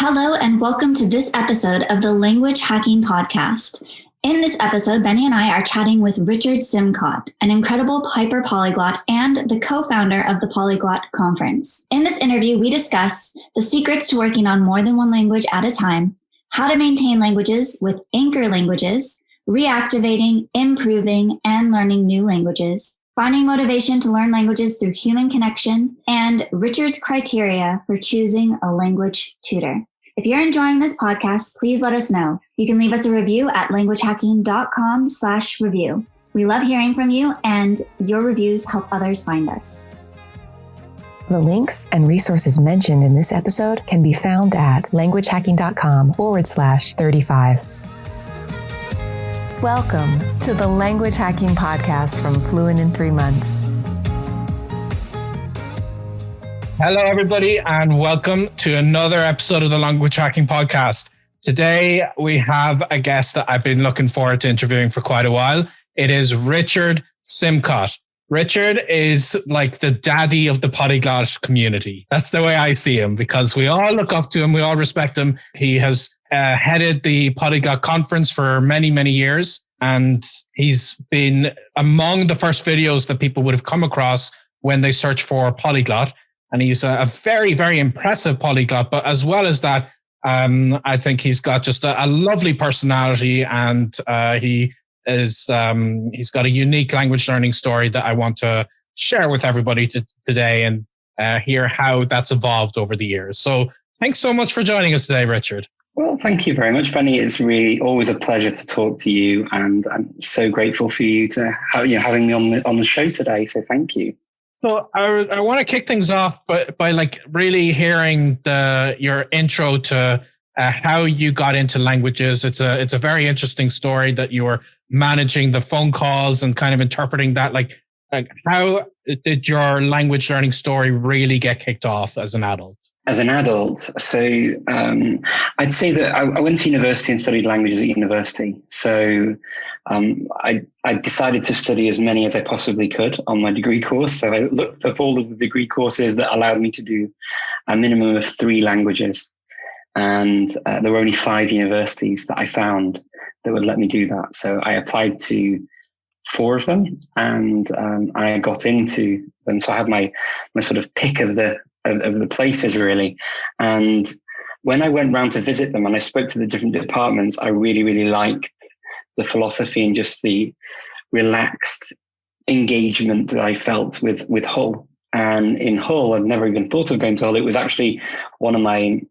Hello and welcome to this episode of the Language Hacking Podcast. In this episode, Benny and I are chatting with Richard Simcott, an incredible hyper polyglot and the co-founder of the Polyglot Conference. In this interview, we discuss the secrets to working on more than one language at a time, how to maintain languages with anchor languages, reactivating, improving, and learning new languages, finding motivation to learn languages through human connection, and Richard's criteria for choosing a language tutor. If you're enjoying this podcast, please let us know. You can leave us a review at languagehacking.com/review. We love hearing from you, and your reviews help others find us. The links and resources mentioned in this episode can be found at languagehacking.com/35. Welcome to the Language Hacking Podcast from Fluent in 3 Months. Hello, everybody, and welcome to another episode of the Language Hacking Podcast. Today, we have a guest that I've been looking forward to interviewing for quite a while. It is Richard Simcott. Richard is like the daddy of the polyglot community. That's the way I see him, because we all look up to him. We all respect him. He has headed the Polyglot Conference for many, many years, and he's been among the first videos that people would have come across when they search for polyglot. And he's a very, very impressive polyglot. But as well as that, I think he's got just a lovely personality, and he's got a unique language learning story that I want to share with everybody today and hear how that's evolved over the years. So thanks so much for joining us today, Richard. Well, thank you very much, Benny. It's really always a pleasure to talk to you, and I'm so grateful for you to having me on the show today. So thank you. So I want to kick things off by like really hearing your intro to how you got into languages. It's a very interesting story that you were managing the phone calls and kind of interpreting that. Like how did your language learning story really get kicked off as an adult? As an adult, so I'd say that I went to university and studied languages at university. So I decided to study as many as I possibly could on my degree course. So I looked up all of the degree courses that allowed me to do a minimum of 3 languages. And there were only 5 universities that I found that would let me do that. So I applied to 4 of them, and I got into them. So I had my sort of pick of the places, really. And when I went round to visit them and I spoke to the different departments, I really, really liked the philosophy and just the relaxed engagement that I felt with Hull. And in Hull, I'd never even thought of going to Hull. It was actually one of my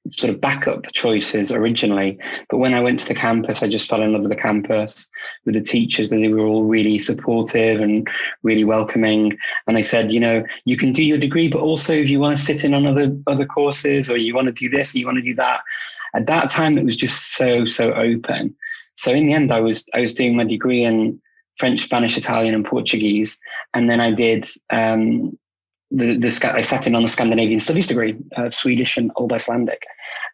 sort of backup choices originally. But when I went to the campus, I just fell in love with the campus, with the teachers. They were all really supportive and really welcoming. And they said, you can do your degree, but also if you want to sit in on other courses, or you want to do this, or you want to do that. At that time, it was just so open. So in the end, I was doing my degree in French, Spanish, Italian, and Portuguese. And then I did I sat in on the Scandinavian Studies degree of Swedish and Old Icelandic,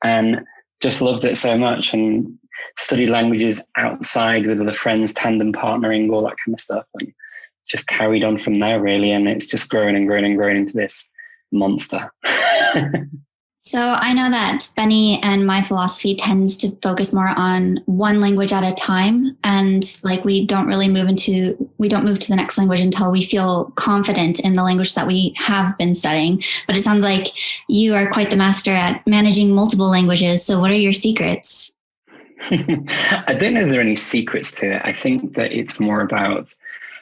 and just loved it so much, and studied languages outside with other friends, tandem partnering, all that kind of stuff, and just carried on from there, really. And it's just grown and grown and grown into this monster. So I know that Benny and my philosophy tends to focus more on one language at a time. And like we don't move to the next language until we feel confident in the language that we have been studying. But it sounds like you are quite the master at managing multiple languages. So what are your secrets? I don't know if there are any secrets to it. I think that it's more about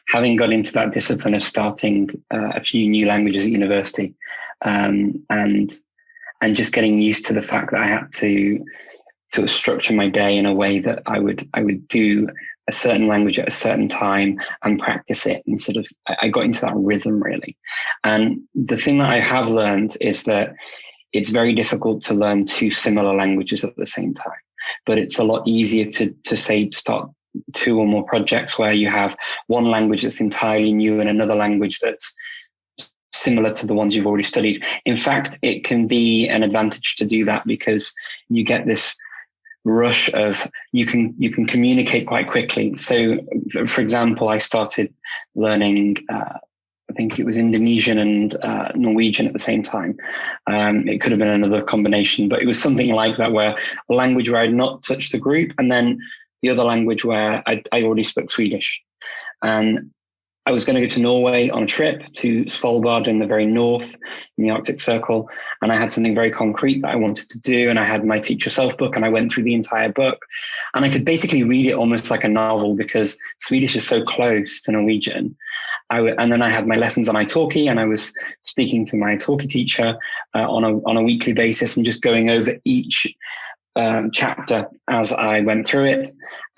having got into that discipline of starting a few new languages at university, and just getting used to the fact that I had to structure my day in a way that I would do a certain language at a certain time and practice it. And sort of, I got into that rhythm, really. And the thing that I have learned is that it's very difficult to learn 2 similar languages at the same time, but it's a lot easier to start 2 or more projects where you have one language that's entirely new and another language that's similar to the ones you've already studied. In fact, it can be an advantage to do that, because you get this rush of you can communicate quite quickly. So, for example, I started learning I think it was Indonesian and Norwegian at the same time. It could have been another combination, but it was something like that, where a language where I'd not touched the group, and then the other language where I already spoke Swedish. And I was going to go to Norway on a trip to Svalbard in the very north, in the Arctic Circle. And I had something very concrete that I wanted to do. And I had my Teach Yourself book, and I went through the entire book. And I could basically read it almost like a novel, because Swedish is so close to Norwegian. And then I had my lessons on italki, and I was speaking to my italki teacher on a weekly basis, and just going over each chapter as I went through it.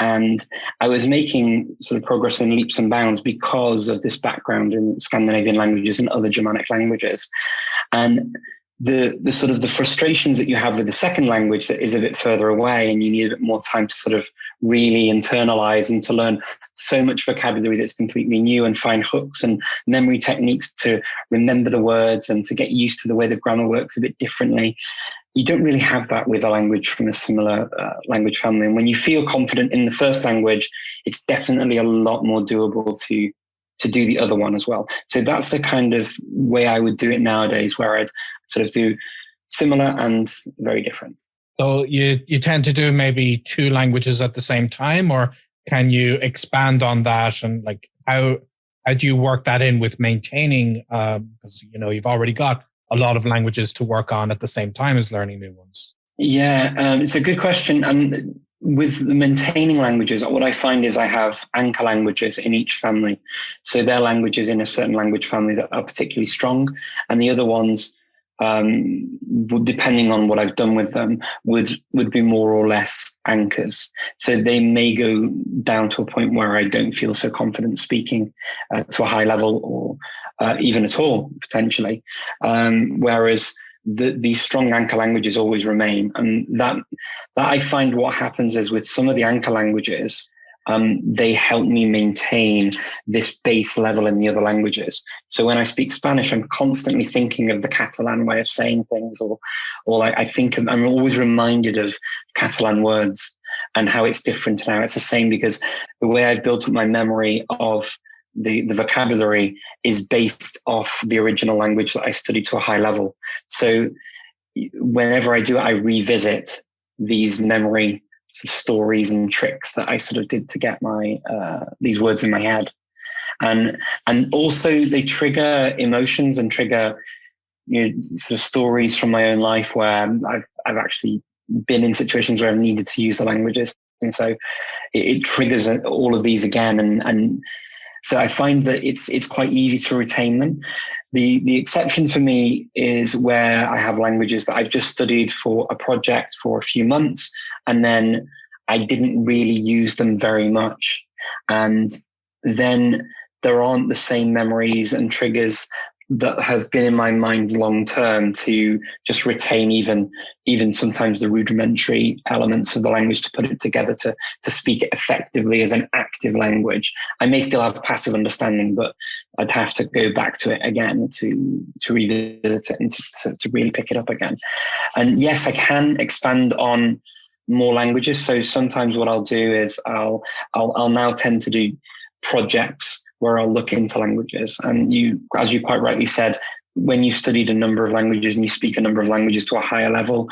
And I was making sort of progress in leaps and bounds because of this background in Scandinavian languages and other Germanic languages. And the sort of the frustrations that you have with the second language that is a bit further away, and you need a bit more time to sort of really internalize and to learn so much vocabulary that's completely new, and find hooks and memory techniques to remember the words and to get used to the way the grammar works a bit differently. You don't really have that with a language from a similar language family. And when you feel confident in the first language, it's definitely a lot more doable to do the other one as well. So that's the kind of way I would do it nowadays, where I'd sort of do similar and very different. So you tend to do maybe two languages at the same time, or can you expand on that? And like, how do you work that in with maintaining, because you've already got a lot of languages to work on at the same time as learning new ones? Yeah, it's a good question. And with the maintaining languages, what I find is I have anchor languages in each family. So they're languages in a certain language family that are particularly strong, and the other ones, depending on what I've done with them, would be more or less anchors. So they may go down to a point where I don't feel so confident speaking to a high level, or even at all, potentially. Whereas these strong anchor languages always remain. And that I find what happens is, with some of the anchor languages, they help me maintain this base level in the other languages. So when I speak Spanish, I'm constantly thinking of the Catalan way of saying things, or I'm always reminded of Catalan words and how it's different now. It's the same, because the way I've built up my memory of the vocabulary is based off the original language that I studied to a high level. So whenever I do it, I revisit these memory stories and tricks that I sort of did to get my these words in my head. And also they trigger emotions and trigger sort of stories from my own life where I've actually been in situations where I've needed to use the languages. And so it triggers all of these again. And so I find that it's quite easy to retain them. The exception for me is where I have languages that I've just studied for a project for a few months, and then I didn't really use them very much. And then there aren't the same memories and triggers that have been in my mind long term to just retain even sometimes the rudimentary elements of the language, to put it together to speak it effectively as an active language. I may still have passive understanding, but I'd have to go back to it again to revisit it and to really pick it up again. And yes, I can expand on more languages. So sometimes what I'll do is I'll now tend to do projects where I'll look into languages. And as you quite rightly said, when you studied a number of languages and you speak a number of languages to a higher level,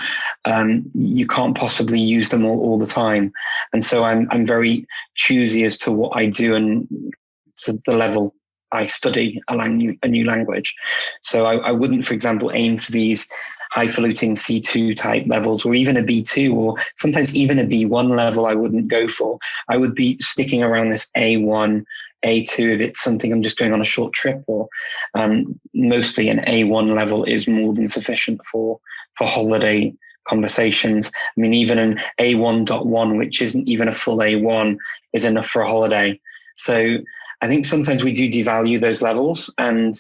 you can't possibly use them all the time. And so I'm very choosy as to what I do and to the level I study a new language. So I wouldn't, for example, aim for these highfalutin C2 type levels, or even a B2, or sometimes even a B1 level I wouldn't go for. I would be sticking around this A1, A2 if it's something I'm just going on a short trip, or mostly an A1 level is more than sufficient for holiday conversations. I mean, even an A1.1, which isn't even a full A1, is enough for a holiday. So I think sometimes we do devalue those levels, and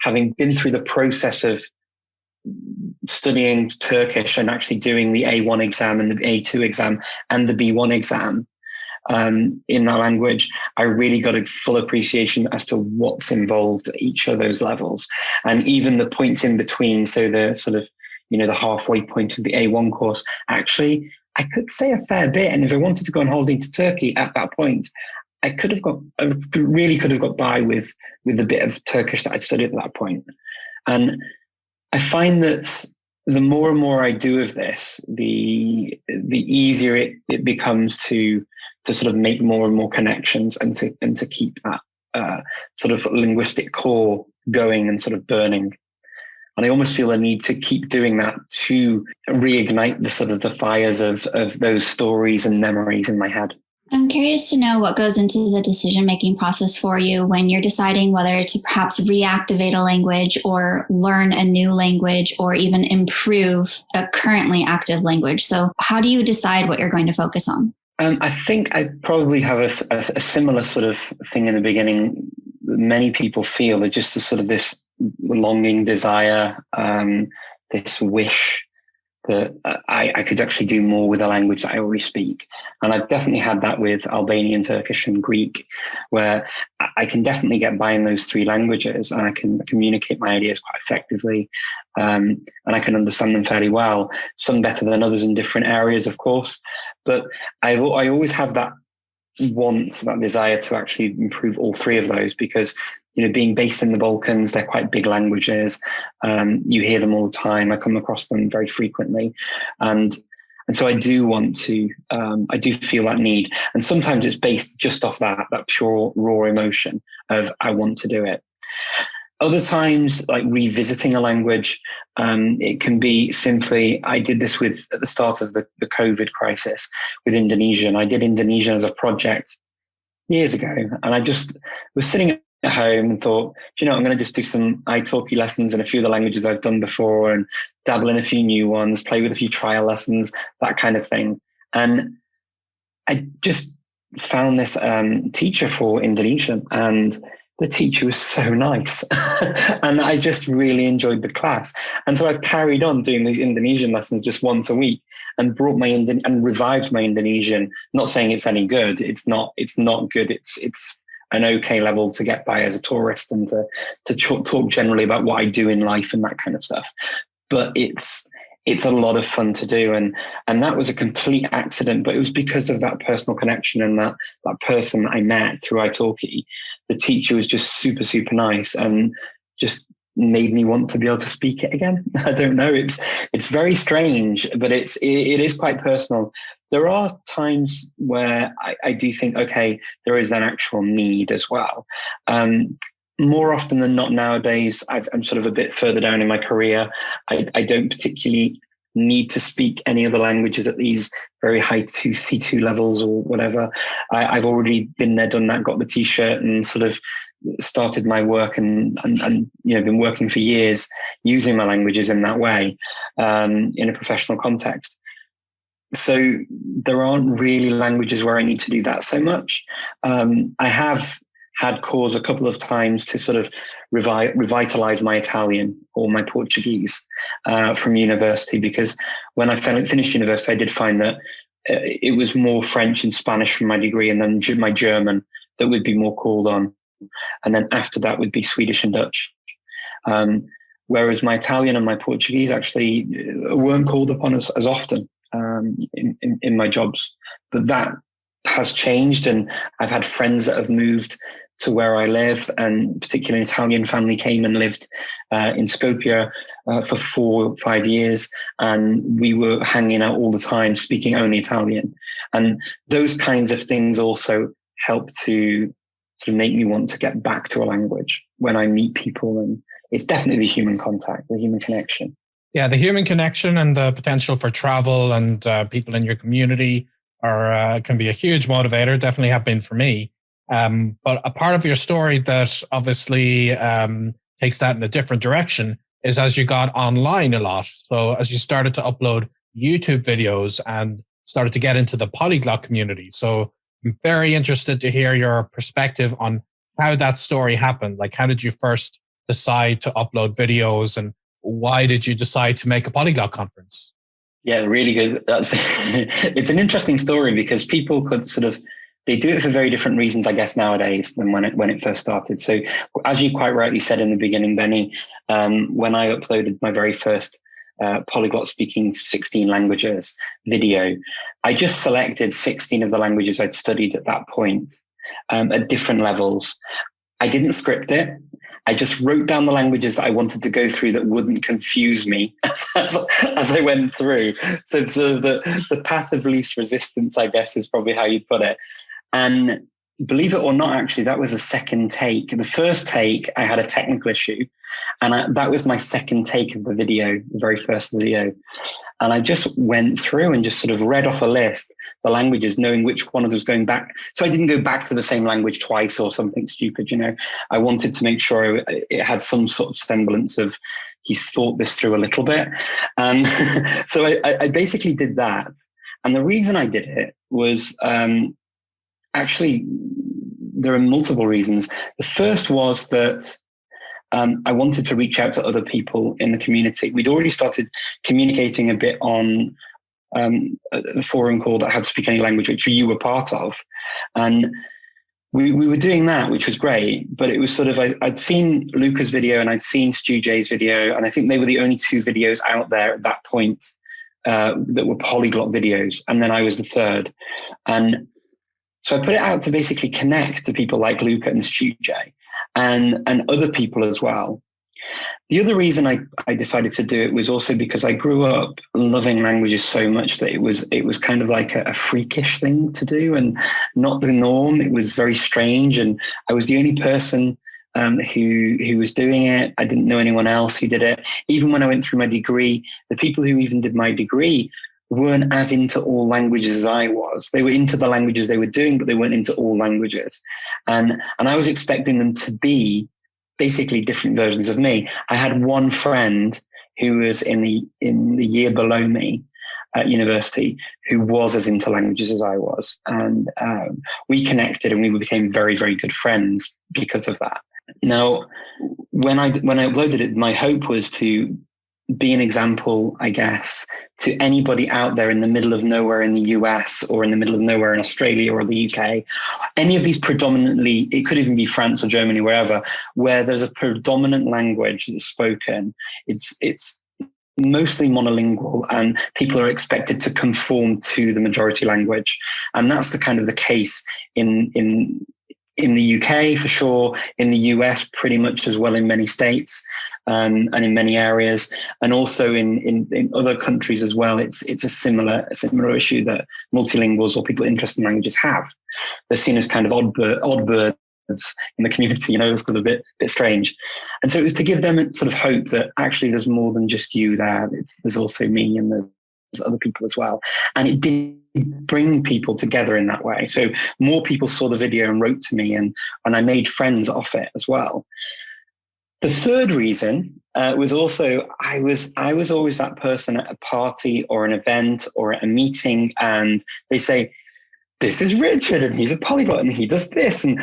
having been through the process of studying Turkish and actually doing the A1 exam and the A2 exam and the B1 exam in that language, I really got a full appreciation as to what's involved at each of those levels. And even the points in between, so the sort of, the halfway point of the A1 course, actually, I could say a fair bit. And if I wanted to go on holiday to Turkey at that point, I really could have got by with the bit of Turkish that I'd studied at that point. And I find that the more and more I do of this, the easier it becomes to sort of make more and more connections and to keep that sort of linguistic core going and sort of burning. And I almost feel a need to keep doing that to reignite the sort of the fires of those stories and memories in my head. I'm curious to know what goes into the decision-making process for you when you're deciding whether to perhaps reactivate a language or learn a new language or even improve a currently active language. So how do you decide what you're going to focus on? I think I probably have a similar sort of thing in the beginning. Many people feel it's just sort of this longing, desire, this wish that I could actually do more with a language that I already speak. And I've definitely had that with Albanian, Turkish, and Greek, where I can definitely get by in those three languages and I can communicate my ideas quite effectively. And I can understand them fairly well, some better than others in different areas, of course. But I always have that want, that desire to actually improve all three of those because, being based in the Balkans, they're quite big languages. You hear them all the time. I come across them very frequently. And so I do want to, I do feel that need. And sometimes it's based just off that pure raw emotion of I want to do it. Other times, like revisiting a language, it can be simply, I did this at the start of the COVID crisis with Indonesian. I did Indonesian as a project years ago. And I just was sitting at home and thought, I'm going to just do some italki lessons in a few of the languages I've done before and dabble in a few new ones, play with a few trial lessons, that kind of thing. And I just found this teacher for Indonesian, and the teacher was so nice. And I just really enjoyed the class. And so I've carried on doing these Indonesian lessons just once a week and brought and revived my Indonesian. Not saying it's any good. It's not good. It's an okay level to get by as a tourist and to talk generally about what I do in life and that kind of stuff. But it's a lot of fun to do. And that was a complete accident, but it was because of that personal connection and that person I met through italki. The teacher was just super, super nice and just made me want to be able to speak it again. I don't know. It's very strange, but it is quite personal. There are times where I do think, okay, there is an actual need as well. More often than not nowadays, I'm sort of a bit further down in my career. I don't particularly need to speak any other languages at these very high C2 levels or whatever. I've already been there, done that, got the t-shirt and sort of started my work and been working for years using my languages in that way, in a professional context. So there aren't really languages where I need to do that so much. I have had cause a couple of times to sort of revitalize my Italian or my Portuguese from university, because when I finished university, I did find that it was more French and Spanish from my degree, and then my German that would be more called on. And then after that would be Swedish and Dutch. Whereas my Italian and my Portuguese actually weren't called upon as often in my jobs. But that has changed, and I've had friends that have moved to where I live, and particularly an Italian family came and lived in Skopje for 4 or 5 years, and we were hanging out all the time speaking only Italian. And those kinds of things also help to sort of make me want to get back to a language when I meet people. And it's definitely the human contact, the human connection. Yeah, the human connection and the potential for travel and people in your community can be a huge motivator, definitely have been for me. But a part of your story that obviously takes that in a different direction is as you got online a lot. So as you started to upload YouTube videos and started to get into the polyglot community. So I'm very interested to hear your perspective on how that story happened. Like, how did you first decide to upload videos, and why did you decide to make a polyglot conference? Yeah, really good. It's an interesting story because people could they do it for very different reasons, I guess, nowadays than when it first started. So as you quite rightly said in the beginning, Benny, when I uploaded my very first polyglot speaking 16 languages video, I just selected 16 of the languages I'd studied at that point. at different levels. I didn't script it. I just wrote down the languages that I wanted to go through that wouldn't confuse me as I went through. So the path of least resistance, I guess, is probably how you'd put it. And believe it or not, actually, that was a second take. The first take, I had a technical issue, and that was my second take of the video, the very first video. And I just went through and just sort of read off a list, the languages, knowing which one was going back. So I didn't go back to the same language twice or something stupid, I wanted to make sure it had some sort of semblance of he's thought this through a little bit. So I basically did that. And the reason I did it was, actually, there are multiple reasons. The first was that I wanted to reach out to other people in the community. We'd already started communicating a bit on a forum called How to Speak Any Language, which you were part of. And we were doing that, which was great. But it was sort of, I'd seen Luca's video and I'd seen Stu J's video. And I think they were the only two videos out there at that point that were polyglot videos. And then I was the third. And so I put it out to basically connect to people like Luca and Stu J and other people as well. The other reason I decided to do it was also because I grew up loving languages so much that it was kind of like a freakish thing to do and not the norm. It was very strange, and I was the only person who was doing it. I didn't know anyone else who did it. Even when I went through my degree, the people who even did my degree weren't as into all languages as I was. They were into the languages they were doing, but they weren't into all languages. And I was expecting them to be basically different versions of me. I had one friend who was in the year below me at university who was as into languages as I was. And we connected and we became very, very good friends because of that. Now, when I uploaded it, my hope was to be an example, I guess, to anybody out there in the middle of nowhere in the US or in the middle of nowhere in Australia or the UK, any of these predominantly, it could even be France or Germany, wherever, where there's a predominant language that's spoken. It's mostly monolingual and people are expected to conform to the majority language. And that's the kind of the case in the UK for sure, in the US pretty much as well in many states. And in many areas, and also in other countries as well, it's a similar issue that multilinguals or people interested in languages have. They're seen as kind of odd birds in the community, it's kind of a bit strange. And so it was to give them a sort of hope that actually there's more than just you there. There's also me and there's other people as well. And it did bring people together in that way. So more people saw the video and wrote to me, and I made friends off it as well. The third reason was also I was always that person at a party or an event or at a meeting, and they say, "This is Richard, and he's a polyglot, and he does this," and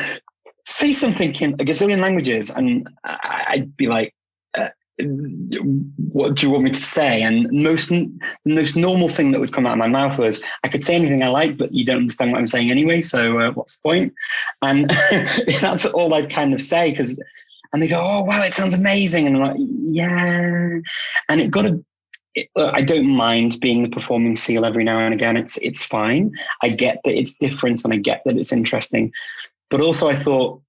say something in a gazillion languages, and I'd be like, "What do you want me to say?" And the most normal thing that would come out of my mouth was, "I could say anything I like, but you don't understand what I'm saying anyway, so what's the point?" And that's all I'd kind of say and they go, "Oh, wow, it sounds amazing." And I'm like, yeah. And I don't mind being the performing seal every now and again. It's fine. I get that it's different and I get that it's interesting. But also I thought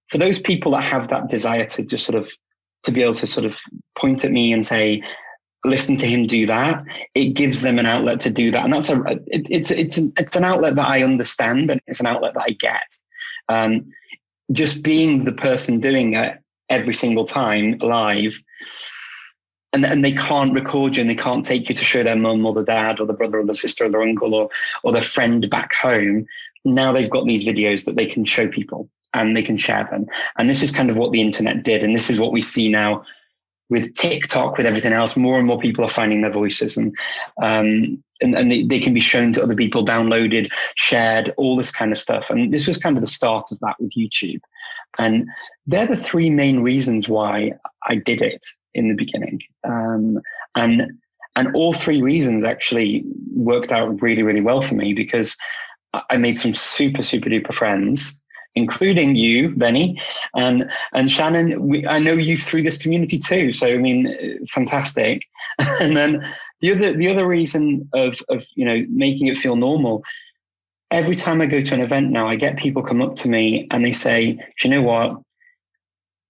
for those people that have that desire to just to be able to sort of point at me and say, "Listen to him do that," it gives them an outlet to do that. And that's it's an outlet that I understand, and it's an outlet that I get. Just being the person doing it every single time live, and they can't record you and they can't take you to show their mum or the dad or the brother or the sister or their uncle or their friend back home. Now they've got these videos that they can show people and they can share them. And this is kind of what the internet did. And this is what we see now with TikTok, with everything else. More and more people are finding their voices, and they can be shown to other people, downloaded, shared, all this kind of stuff. And this was kind of the start of that with YouTube. And they're the three main reasons why I did it in the beginning. And all three reasons actually worked out really, really well for me, because I made some super, super duper friends, including you, Benny, and Shannon. I know you through this community too. So, I mean, fantastic. And then the other reason of making it feel normal, every time I go to an event now, I get people come up to me and they say, do you know what?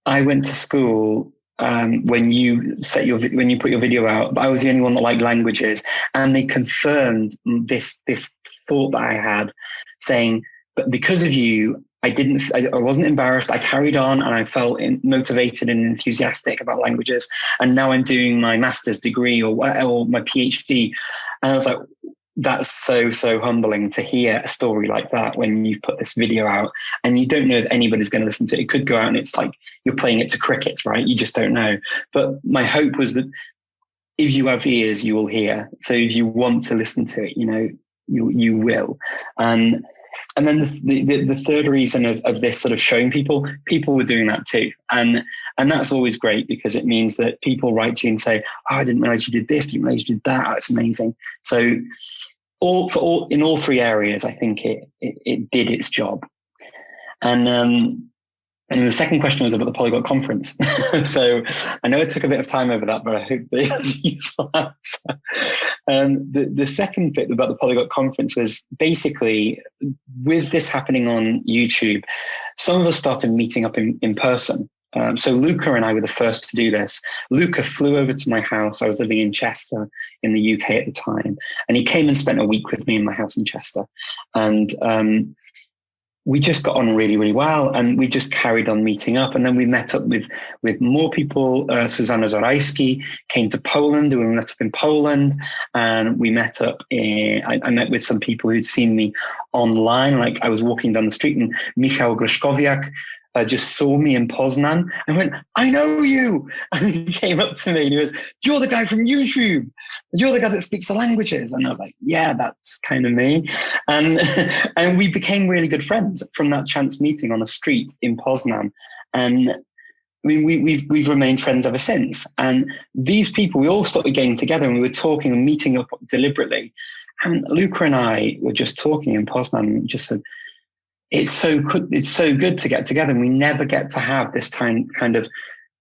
I went to school when you put your video out, but I was the only one that liked languages. And they confirmed this thought that I had, saying, but because of you, I wasn't embarrassed. I carried on and I felt motivated and enthusiastic about languages. And now I'm doing my master's degree or my PhD. And I was like, that's so, so humbling to hear a story like that when you put this video out and you don't know if anybody's going to listen to it. It could go out and it's like you're playing it to crickets, right? You just don't know. But my hope was that if you have ears, you will hear. So if you want to listen to it, you will. And then the third reason of this sort of showing people were doing that too. And that's always great because it means that people write to you and say, oh, I didn't realize you did this, didn't realize you did that. It's amazing. So in all three areas, I think it did its job. And the second question was about the Polyglot Conference. So I know it took a bit of time over that, but I hope it's a useful answer. The second bit about the Polyglot Conference was basically with this happening on YouTube, some of us started meeting up in person. So Luca and I were the first to do this. Luca flew over to my house. I was living in Chester in the UK at the time. And he came and spent a week with me in my house in Chester. And we just got on really, really well. And we just carried on meeting up. And then we met up with more people. Susanna Zorajski came to Poland. We met up in Poland. And we met up I met with some people who'd seen me online. Like I was walking down the street and Michał Greszkowiak just saw me in Poznan and went, I know you. And he came up to me and he was, you're the guy from YouTube. You're the guy that speaks the languages. And I was like, yeah, that's kind of me. And we became really good friends from that chance meeting on a street in Poznan. And we've remained friends ever since. And these people, we all started getting together and we were talking and meeting up deliberately. And Luca and I were just talking in Poznan and we just said, it's so good to get together. And we never get to have this time kind of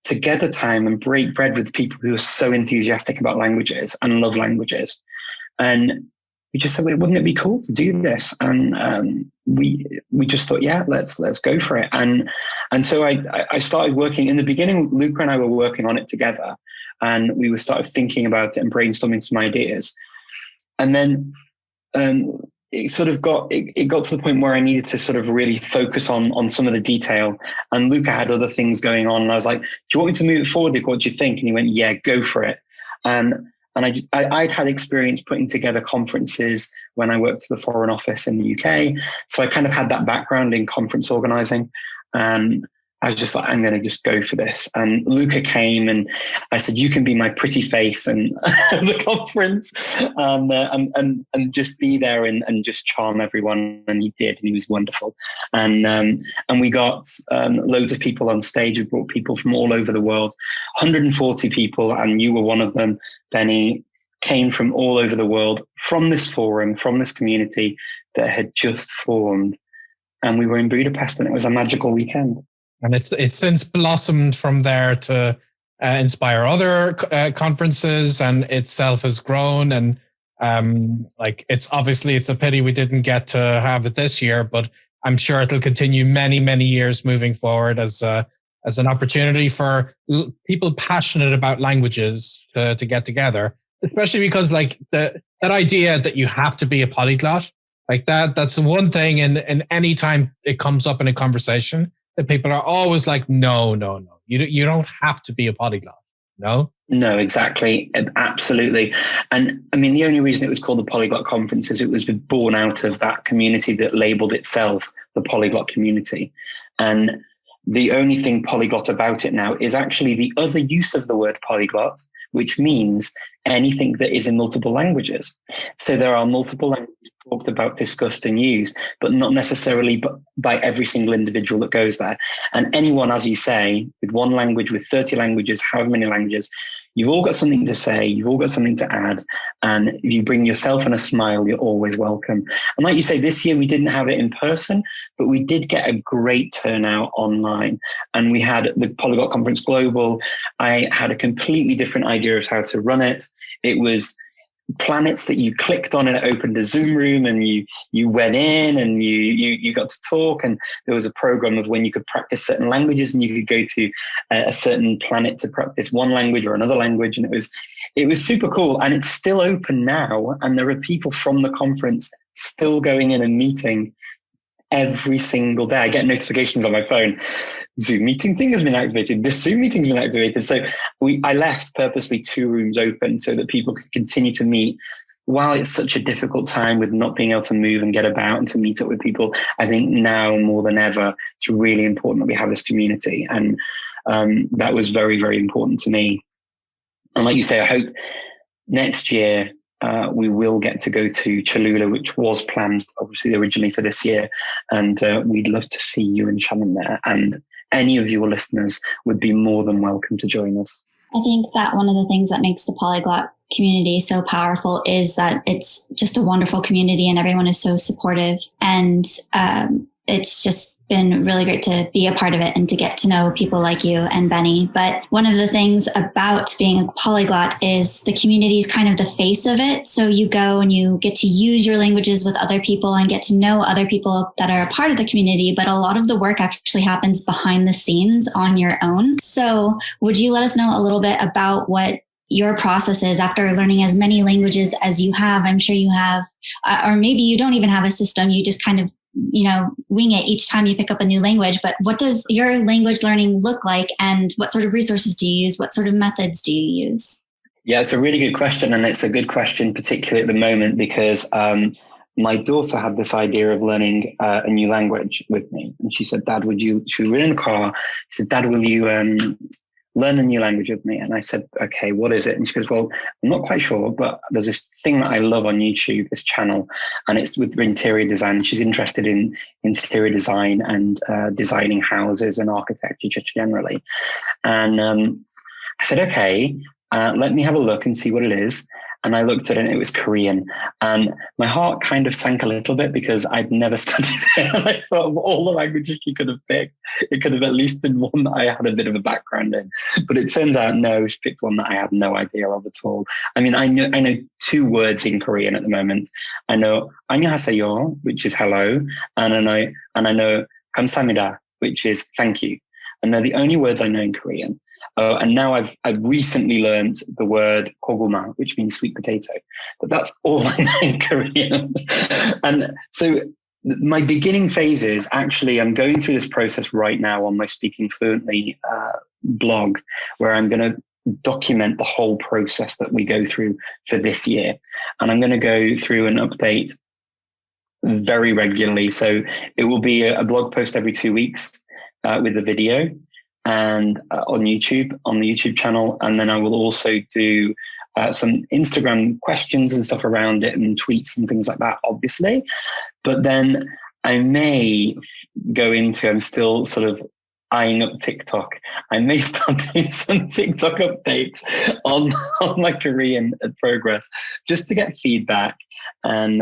together time and break bread with people who are so enthusiastic about languages and love languages. And we just said, wouldn't it be cool to do this? And we just thought, yeah, let's go for it. And so I started working. In the beginning, Luca and I were working on it together, and we were started thinking about it and brainstorming some ideas. And then it sort of got to the point where I needed to sort of really focus on some of the detail. And Luca had other things going on. And I was like, do you want me to move it forward? What do you think? And he went, yeah, go for it. And I'd had experience putting together conferences when I worked at the Foreign Office in the UK. So I kind of had that background in conference organizing. And I was just like, I'm going to just go for this. And Luca came and I said, you can be my pretty face and the conference and just be there and just charm everyone. And he did, and he was wonderful. And we got loads of people on stage. We brought people from all over the world, 140 people. And you were one of them, Benny, came from all over the world, from this forum, from this community that had just formed. And we were in Budapest and it was a magical weekend. And it's since blossomed from there to inspire other conferences, and itself has grown. And it's a pity we didn't get to have it this year, but I'm sure it'll continue many, many years moving forward as an opportunity for people passionate about languages to get together. Especially because like that idea that you have to be a polyglot, like that's the one thing in any time it comes up in a conversation, that people are always like, no. You don't have to be a polyglot. No, exactly. Absolutely. And I mean, the only reason it was called the Polyglot Conference is it was born out of that community that labeled itself the polyglot community. And the only thing polyglot about it now is actually the other use of the word polyglot, which means anything that is in multiple languages. So there are multiple languages talked about, discussed and used, but not necessarily by every single individual that goes there. And anyone, as you say, with one language, with 30 languages, however many languages, you've all got something to say, you've all got something to add. And if you bring yourself and a smile, you're always welcome. And like you say, this year we didn't have it in person, but we did get a great turnout online. And we had the Polyglot Conference Global. I had a completely different idea of how to run it. It was planets that you clicked on and it opened a Zoom room, and you went in and you got to talk, and there was a program of when you could practice certain languages, and you could go to a certain planet to practice one language or another language, and it was super cool. And it's still open now, and there are people from the conference still going in and meeting every single day. I get notifications on my phone. Zoom meeting thing has been activated. This Zoom meeting's been activated. So I left purposely 2 rooms open so that people could continue to meet. While it's such a difficult time with not being able to move and get about and to meet up with people, I think now more than ever, it's really important that we have this community. And that was very, very important to me. And like you say, I hope next year, we will get to go to Cholula, which was planned obviously originally for this year. And we'd love to see you and Shannon there. And any of your listeners would be more than welcome to join us. I think that one of the things that makes the polyglot community so powerful is that it's just a wonderful community and everyone is so supportive. And it's just been really great to be a part of it and to get to know people like you and Benny. But one of the things about being a polyglot is the community is kind of the face of it. So you go and you get to use your languages with other people and get to know other people that are a part of the community. But a lot of the work actually happens behind the scenes on your own. So would you let us know a little bit about what your process is after learning as many languages as you have? I'm sure you have, or maybe you don't even have a system. You just kind of wing it each time you pick up a new language. But what does your language learning look like, and what sort of resources do you use? What sort of methods do you use? Yeah, it's a really good question. And it's a good question, particularly at the moment, because my daughter had this idea of learning a new language with me. And she said, Dad, she was in the car. She said, Dad, will you learn a new language with me? And I said, okay, what is it? And she goes, well, I'm not quite sure, but there's this thing that I love on YouTube, this channel, and it's with interior design. She's interested in interior design and designing houses and architecture just generally. And I said, okay, let me have a look and see what it is. And I looked at it and it was Korean. And my heart kind of sank a little bit because I'd never studied it. And I thought of all the languages she could have picked, it could have at least been one that I had a bit of a background in. But it turns out, no, she picked one that I had no idea of at all. I mean, I know 2 words in Korean at the moment. I know 안녕하세요, which is hello. And I know 감사합니다, which is thank you. And they're the only words I know in Korean. And now I've recently learned the word koguma, which means sweet potato, but that's all I know in Korean. And so my beginning phases, actually, I'm going through this process right now on my Speaking Fluently blog, where I'm going to document the whole process that we go through for this year. And I'm going to go through and update very regularly. So it will be a blog post every 2 weeks with a video, and on YouTube, on the YouTube channel. And then I will also do some Instagram questions and stuff around it, and tweets and things like that, obviously. But then I may go into, I'm still sort of eyeing up TikTok. I may start doing some TikTok updates on my Korean progress, just to get feedback and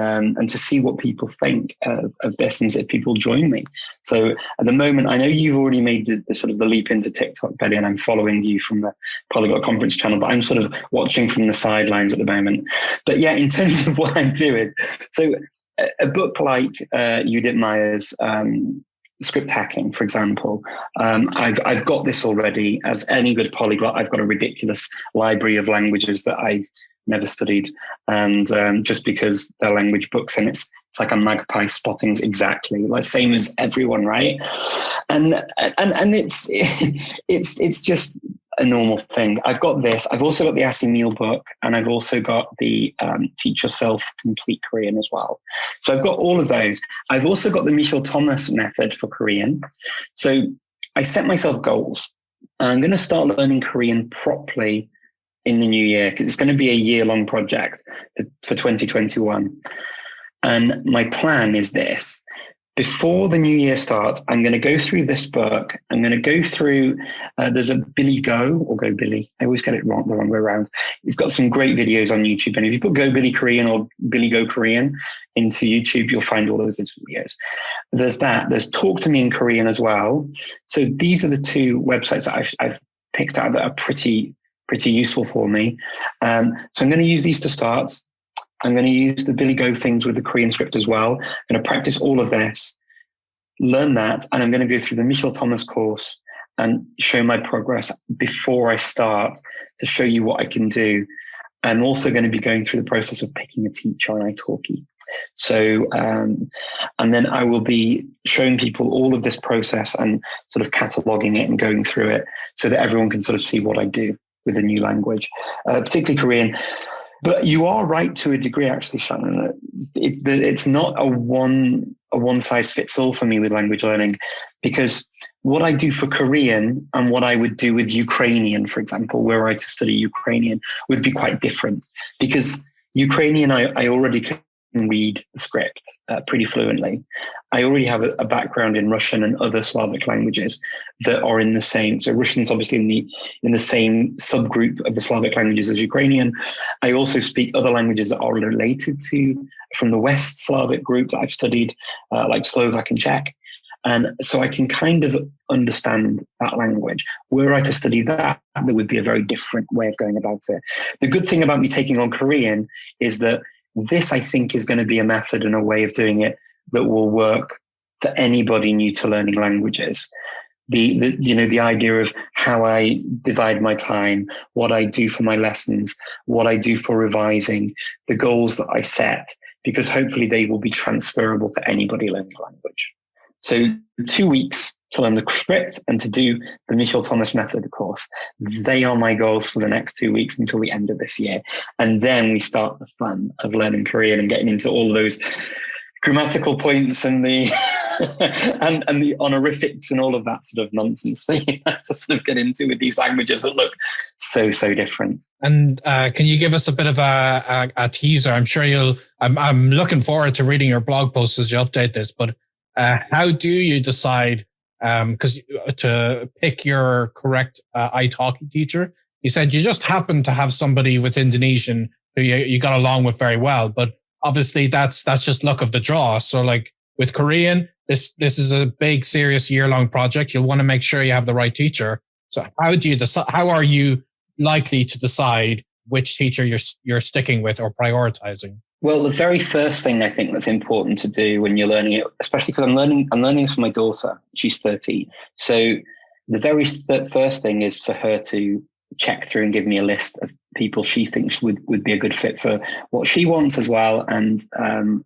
to see what people think of this and if people join me. So at the moment, I know you've already made the sort of the leap into TikTok, Betty, and I'm following you from the Polyglot Conference channel, but I'm sort of watching from the sidelines at the moment. But yeah, in terms of what I'm doing, so a book like Judith Meyer's Script Hacking, for example, I've got this already. As any good polyglot, I've got a ridiculous library of languages that I've never studied, and just because they're language books, and it's like a magpie spotting exactly, like same as everyone, right? And it's just a normal thing. I've got this. I've also got the Asi Meal book, and I've also got the Teach Yourself Complete Korean as well. So I've got all of those. I've also got the Michel Thomas method for Korean. So I set myself goals. I'm going to start learning Korean properly in the new year, because it's going to be a year-long project for 2021. And my plan is this. Before the new year starts, I'm going to go through this book. I'm going to go through, there's a Billy Go, or Go Billy. I always get it wrong, the wrong way around. He's got some great videos on YouTube. And if you put Go Billy Korean or Billy Go Korean into YouTube, you'll find all those videos. There's that. There's Talk to Me in Korean as well. So these are the 2 websites that I've picked out that are pretty useful for me. So I'm going to use these to start. I'm going to use the Billy Go things with the Korean script as well. I'm going to practice all of this, learn that, and I'm going to go through the Michel Thomas course and show my progress before I start to show you what I can do. I'm also going to be going through the process of picking a teacher on italki. So, and then I will be showing people all of this process and sort of cataloging it and going through it so that everyone can sort of see what I do with a new language, particularly Korean. But you are right to a degree, actually, Shannon. It's not a one size fits all for me with language learning, because what I do for Korean and what I would do with Ukrainian, for example, were I to study Ukrainian, would be quite different. Because Ukrainian, I already can read the script pretty fluently. I already have a background in Russian and other Slavic languages that are in the same. So Russian's obviously in the same subgroup of the Slavic languages as Ukrainian. I also speak other languages that are related to from the West Slavic group that I've studied, like Slovak and Czech. And so I can kind of understand that language. Were I to study that, there would be a very different way of going about it. The good thing about me taking on Korean is that this, I think, is going to be a method and a way of doing it that will work for anybody new to learning languages. The idea of how I divide my time, what I do for my lessons, what I do for revising, the goals that I set, because hopefully they will be transferable to anybody learning a language. So 2 weeks to learn the script and to do the Michel Thomas method course. They are my goals for the next 2 weeks until the end of this year. And then we start the fun of learning Korean and getting into all of those grammatical points and the and the honorifics and all of that sort of nonsense that you have to sort of get into with these languages that look so different. And can you give us a bit of a teaser? I'm sure I'm looking forward to reading your blog posts as you update this, but how do you decide to pick your correct italki teacher? You said you just happened to have somebody with Indonesian who you got along with very well, but obviously that's just luck of the draw. So like with Korean, this is a big, serious year-long project. You'll want to make sure you have the right teacher. So how do you decide? How are you likely to decide which teacher you're sticking with or prioritizing? Well, the very first thing I think that's important to do when you're learning it, especially because I'm learning this for my daughter. She's 13. So the very first thing is for her to check through and give me a list of people she thinks would be a good fit for what she wants as well, and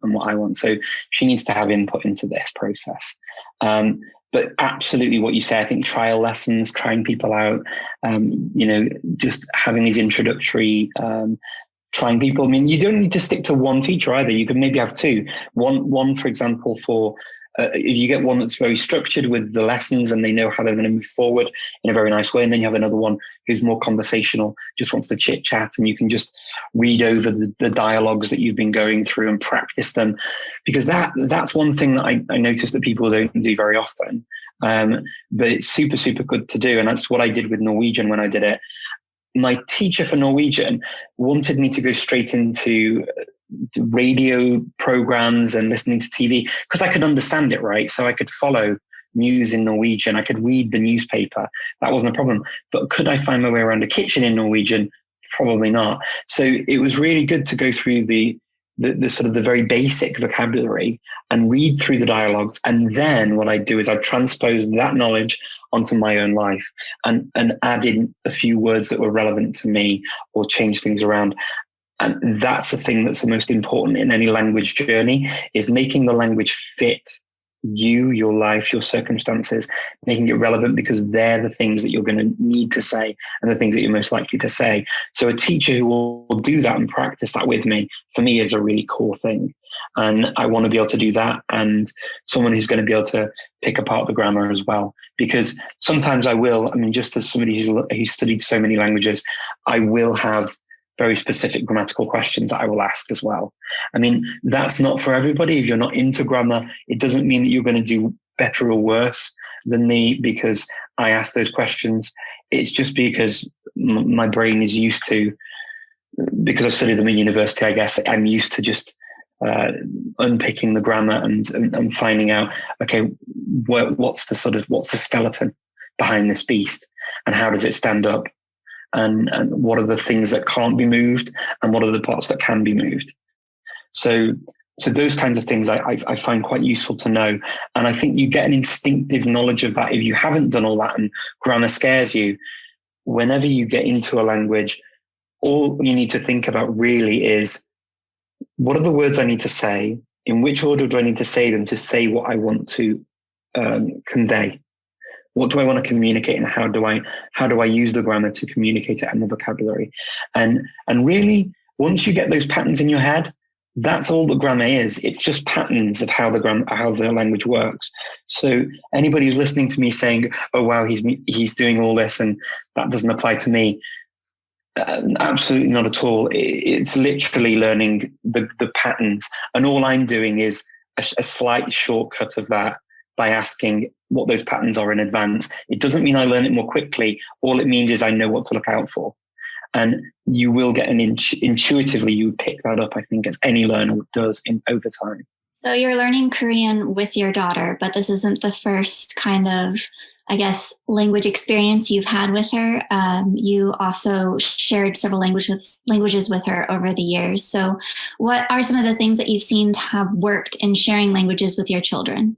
what I want. So she needs to have input into this process. But absolutely what you say, I think trial lessons, trying people out, just having these introductory trying people. I mean, you don't need to stick to one teacher either. You can maybe have two. One, for example, for if you get one that's very structured with the lessons and they know how they're going to move forward in a very nice way, and then you have another one who's more conversational, just wants to chit chat, and you can just read over the dialogues that you've been going through and practice them, because that's one thing that I noticed that people don't do very often. But it's super good to do, and that's what I did with Norwegian when I did it. My teacher for Norwegian wanted me to go straight into radio programs and listening to TV because I could understand it, right? So I could follow news in Norwegian. I could read the newspaper. That wasn't a problem. But could I find my way around a kitchen in Norwegian? Probably not. So it was really good to go through the sort of the very basic vocabulary and read through the dialogues. And then what I do is I transpose that knowledge onto my own life and add in a few words that were relevant to me or change things around. And that's the thing that's the most important in any language journey, is making the language fit you, your life, your circumstances, making it relevant, because they're the things that you're going to need to say and the things that you're most likely to say. So a teacher who will do that and practice that with me, for me, is a really cool thing. And I want to be able to do that, and someone who's going to be able to pick apart the grammar as well. Because sometimes just as somebody who's studied so many languages, I will have very specific grammatical questions that I will ask as well. I mean, that's not for everybody. If you're not into grammar, it doesn't mean that you're going to do better or worse than me because I ask those questions. It's just because my brain is used to, because I've studied them in university, I guess I'm used to just unpicking the grammar and finding out, okay, what's the skeleton behind this beast and how does it stand up? And what are the things that can't be moved and what are the parts that can be moved? So those kinds of things I find quite useful to know. And I think you get an instinctive knowledge of that if you haven't done all that and grammar scares you. Whenever you get into a language, all you need to think about really is, what are the words I need to say? In which order do I need to say them to say what I want to convey? What do I want to communicate, and how do I use the grammar to communicate it and the vocabulary? And really, once you get those patterns in your head, that's all the grammar is. It's just patterns of how the language works. So anybody who's listening to me saying, "Oh wow, he's doing all this and that doesn't apply to me," absolutely not at all. It's literally learning the patterns, and all I'm doing is a slight shortcut of that by asking what those patterns are in advance. It doesn't mean I learn it more quickly. All it means is I know what to look out for. And you will get intuitively, you pick that up, I think, as any learner does over time. So you're learning Korean with your daughter, but this isn't the first kind of, I guess, language experience you've had with her. You also shared several languages with her over the years. So what are some of the things that you've seen to have worked in sharing languages with your children?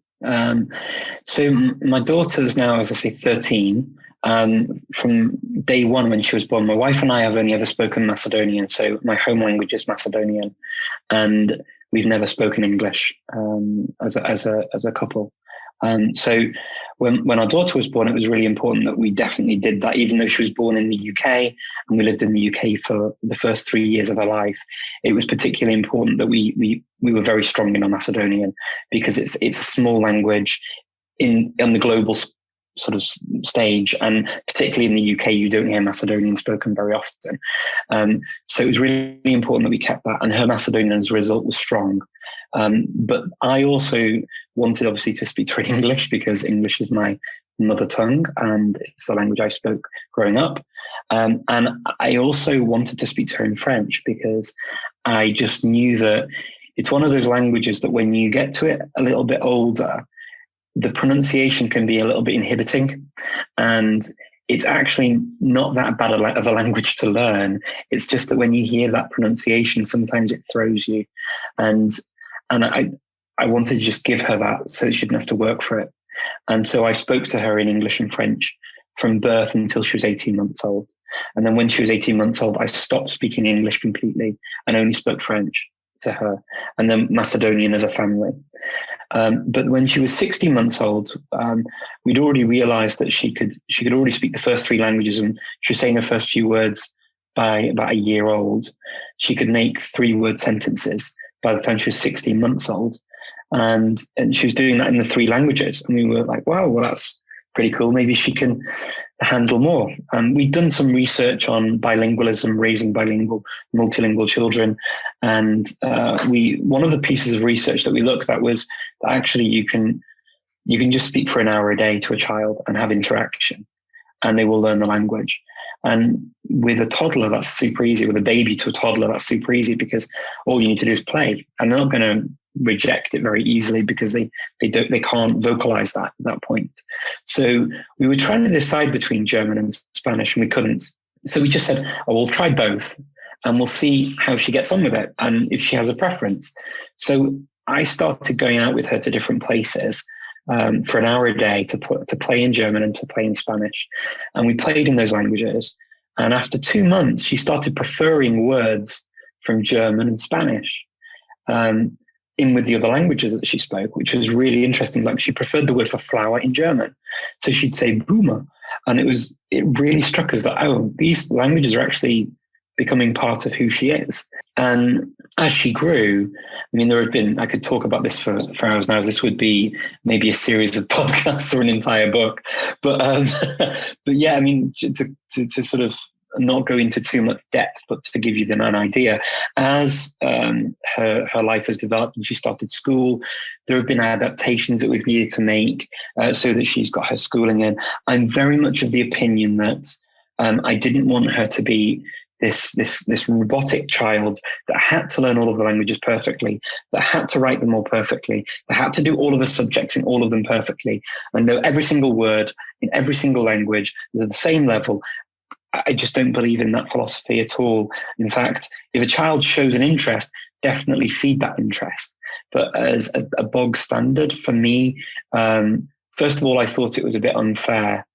So my daughter's now, as I say, 13. From day one when she was born, my wife and I have only ever spoken Macedonian. So my home language is Macedonian, and we've never spoken English as a couple. So when our daughter was born, it was really important that we definitely did that, even though she was born in the UK and we lived in the UK for the first 3 years of her life. It was particularly important that we were very strong in our Macedonian, because it's a small language on the global sort of stage, and particularly in the UK, you don't hear Macedonian spoken very often. So it was really important that we kept that, and her Macedonian as a result was strong. But I also wanted, obviously, to speak to her in English, because English is my mother tongue and it's the language I spoke growing up. And I also wanted to speak to her in French, because I just knew that it's one of those languages that when you get to it a little bit older, the pronunciation can be a little bit inhibiting, and it's actually not that bad of a language to learn. It's just that when you hear that pronunciation, sometimes it throws you. And I wanted to just give her that so that she didn't have to work for it. And so I spoke to her in English and French from birth until she was 18 months old. And then when she was 18 months old, I stopped speaking English completely and only spoke French to her, and then Macedonian as a family. But when she was 16 months old, we'd already realized that she could already speak the first 3 languages, and she was saying her first few words by about a year old. She could make 3-word sentences by the time she was 16 months old. And she was doing that in the 3 languages. And we were like, wow, well, that's pretty cool. Maybe she can handle more. And we'd done some research on bilingualism, raising bilingual, multilingual children. And one of the pieces of research that we looked at was that actually you can just speak for an hour a day to a child and have interaction, and they will learn the language. And with a toddler, that's super easy. With a baby to a toddler, that's super easy, because all you need to do is play, and they're not going to reject it very easily, because they can't vocalize that at that point. So we were trying to decide between German and Spanish, and we couldn't. So we just said, oh, we'll try both, and we'll see how she gets on with it, and if she has a preference. So I started going out with her to different places for an hour a day to play in German and to play in Spanish. And we played in those languages. And after 2 months, she started preferring words from German and Spanish in with the other languages that she spoke, which was really interesting. Like, she preferred the word for flower in German. So she'd say Blume. And it really struck us that, oh, these languages are actually becoming part of who she is. And as she grew, I mean, I could talk about this for hours now. This would be maybe a series of podcasts or an entire book. But yeah, I mean, to sort of not go into too much depth, but to give you an idea, as her life has developed and she started school, there have been adaptations that we've needed to make so that she's got her schooling in. I'm very much of the opinion that I didn't want her to be this robotic child that had to learn all of the languages perfectly, that had to write them all perfectly, that had to do all of the subjects in all of them perfectly, and know every single word in every single language is at the same level. I just don't believe in that philosophy at all. In fact, if a child shows an interest, definitely feed that interest. But as a bog standard for me, first of all, I thought it was a bit unfair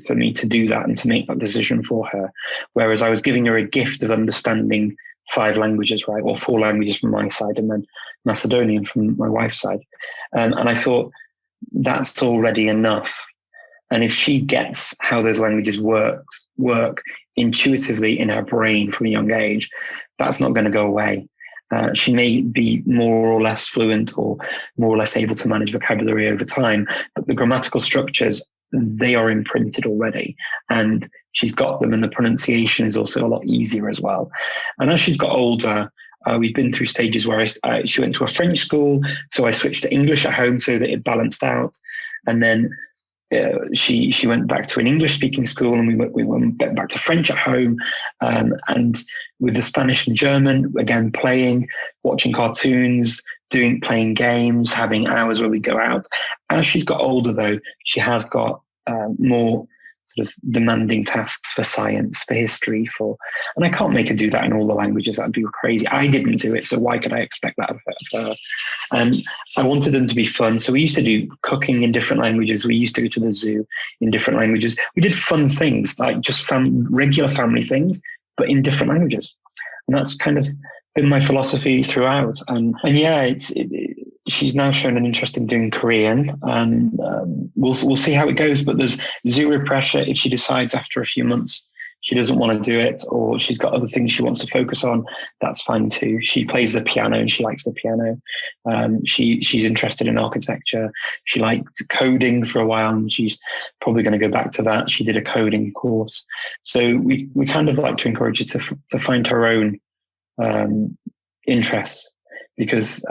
for me to do that and to make that decision for her. Whereas I was giving her a gift of understanding 5 languages, right? Or 4 languages from my side and then Macedonian from my wife's side. And I thought that's already enough. And if she gets how those languages work intuitively in her brain from a young age, that's not going to go away. She may be more or less fluent or more or less able to manage vocabulary over time, but the grammatical structures, they are imprinted already, and she's got them, and the pronunciation is also a lot easier as well. And as she's got older, we've been through stages where she went to a French school, so I switched to English at home so that it balanced out. And then she went back to an English-speaking school, and we went back to French at home. And with the Spanish and German, again, playing, watching cartoons, playing games, having hours where we go out. As she's got older, though, she has got more sort of demanding tasks for science, for history, and I can't make her do that in all the languages. That'd be crazy. I didn't do it, so why could I expect that of her? And I wanted them to be fun. So we used to do cooking in different languages. We used to go to the zoo in different languages. We did fun things, like just regular family things, but in different languages. And that's kind of been my philosophy throughout. And yeah, she's now shown an interest in doing Korean, and we'll see how it goes. But there's zero pressure. If she decides after a few months she doesn't want to do it, or she's got other things she wants to focus on, that's fine too. She plays the piano and she likes the piano. She's interested in architecture. She liked coding for a while, and she's probably going to go back to that. She did a coding course. So we kind of like to encourage her to find her own interests, because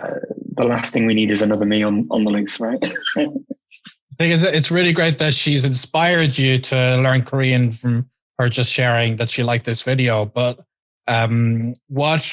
the last thing we need is another me on the loose, right? I think it's really great that she's inspired you to learn Korean from her just sharing that she liked this video. But what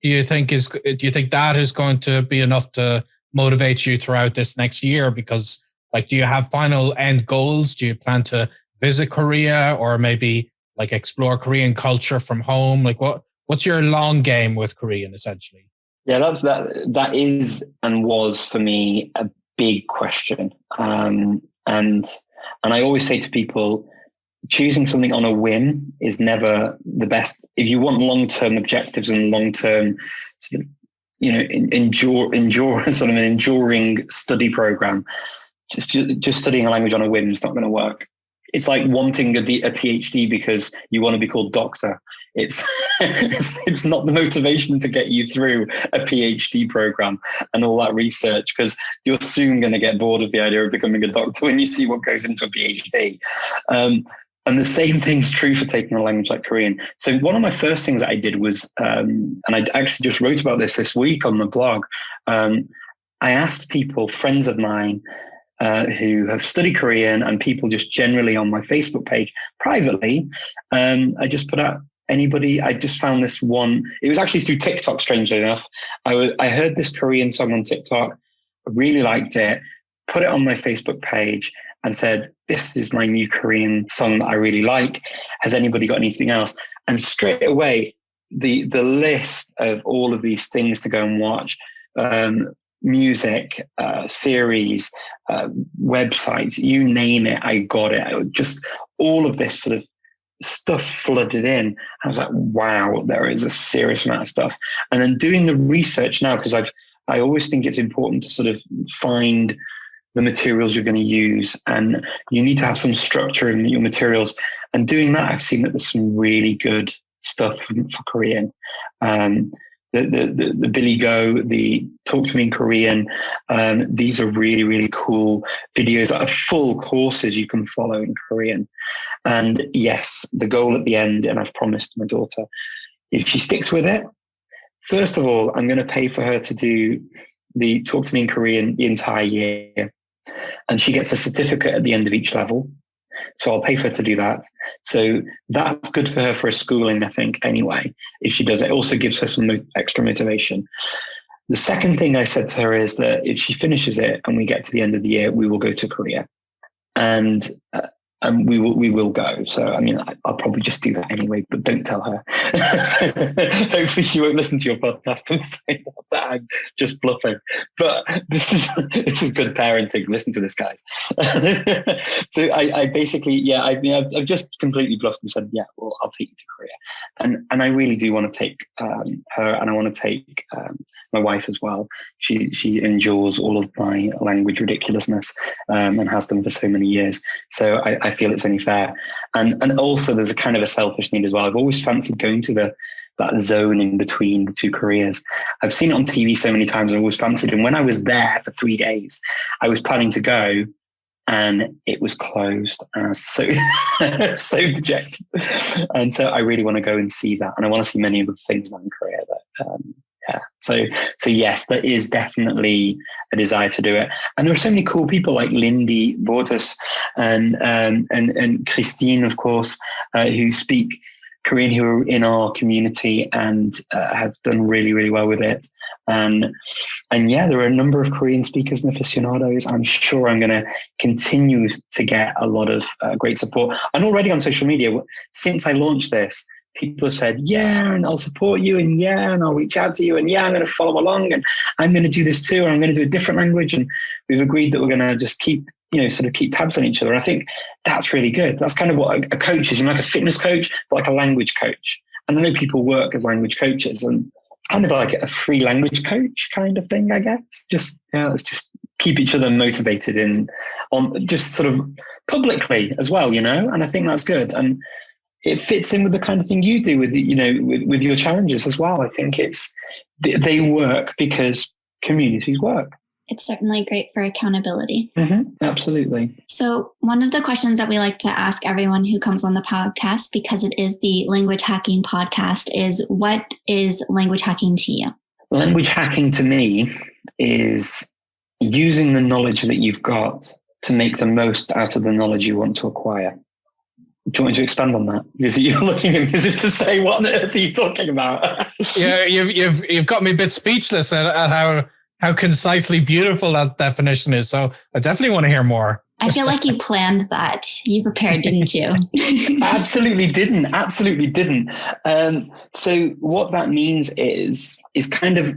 do you think that is going to be enough to motivate you throughout this next year? Because, like, do you have final end goals? Do you plan to visit Korea, or maybe like explore Korean culture from home? Like, what's your long game with Korean, essentially? Yeah, that is and was for me a big question. And I always say to people, choosing something on a whim is never the best. If you want long-term objectives and long-term, endure sort of an enduring study program, just studying a language on a whim is not going to work. It's like wanting a PhD because you want to be called doctor. It's not the motivation to get you through a PhD program and all that research, because you're soon going to get bored of the idea of becoming a doctor when you see what goes into a PhD. And the same thing's true for taking a language like Korean. So one of my first things that I did was, and I actually just wrote about this week on the blog, I asked people, friends of mine, who have studied Korean, and people just generally on my Facebook page privately. I just put out anybody. I just found this one. It was actually through TikTok, strangely enough. I heard this Korean song on TikTok, I really liked it, put it on my Facebook page and said, this is my new Korean song that I really like. Has anybody got anything else? And straight away, the list of all of these things to go and watch, music, series, websites, you name it, I got it. Just all of this sort of stuff flooded in. I was like, wow, there is a serious amount of stuff. And then doing the research now, because I always think it's important to sort of find the materials you're going to use, and you need to have some structure in your materials. And doing that, I've seen that there's some really good stuff for Korean. The Billy Go, the Talk to Me in Korean. These are really, really cool videos that are full courses you can follow in Korean. And yes, the goal at the end, and I've promised my daughter, if she sticks with it, first of all, I'm going to pay for her to do the Talk to Me in Korean the entire year. And she gets a certificate at the end of each level. So I'll pay for her to do that. So that's good for her for a schooling, I think, anyway, if she does it. It also gives her some extra motivation. The second thing I said to her is that if she finishes it and we get to the end of the year, we will go to Korea. And we will go. So, I mean, I'll probably just do that anyway, but don't tell her. Hopefully she won't listen to your podcast and say that I'm just bluffing. But this is good parenting. Listen to this, guys. So I basically, I've just completely bluffed and said, yeah, well, I'll take you to Korea. And I really do want to take her, and I want to take my wife as well. She endures all of my language ridiculousness and has done for so many years. So I feel it's only fair. And also there's a kind of a selfish need as well. I've always fancied going to that zone in between the two Koreas. I've seen it on TV so many times and always fancied. And when I was there for 3 days, I was planning to go and it was closed. And I was so dejected. And so I really want to go and see that. And I want to see many of the things in Korea that, So yes, there is definitely a desire to do it. And there are so many cool people like Lindy Bortus and Christine, of course, who speak Korean, who are in our community and have done really, really well with it. And yeah, there are a number of Korean speakers and aficionados. I'm sure I'm going to continue to get a lot of great support. And already on social media, since I launched this, people have said, yeah, and I'll support you, and yeah, and I'll reach out to you, and yeah, I'm going to follow along, and I'm going to do this too, and I'm going to do a different language. And we've agreed that we're going to just keep tabs on each other. I think that's really good. That's kind of what a coach is. You're like a fitness coach, but like a language coach. And I know people work as language coaches, and it's kind of like a free language coach kind of thing, I guess. Let's just keep each other motivated on just sort of publicly as well, and I think that's good. And it fits in with the kind of thing you do with your challenges as well. I think they work because communities work. It's certainly great for accountability. Mm-hmm, absolutely. So one of the questions that we like to ask everyone who comes on the podcast, because it is the Language Hacking Podcast, is what is language hacking to you? Language hacking to me is using the knowledge that you've got to make the most out of the knowledge you want to acquire. Do you want me to expand on that? Because you're looking at me as if to say, what on earth are you talking about? Yeah, you've got me a bit speechless at how concisely beautiful that definition is. So I definitely want to hear more. I feel like you planned that. You prepared, didn't you? Absolutely didn't. So what that means is kind of,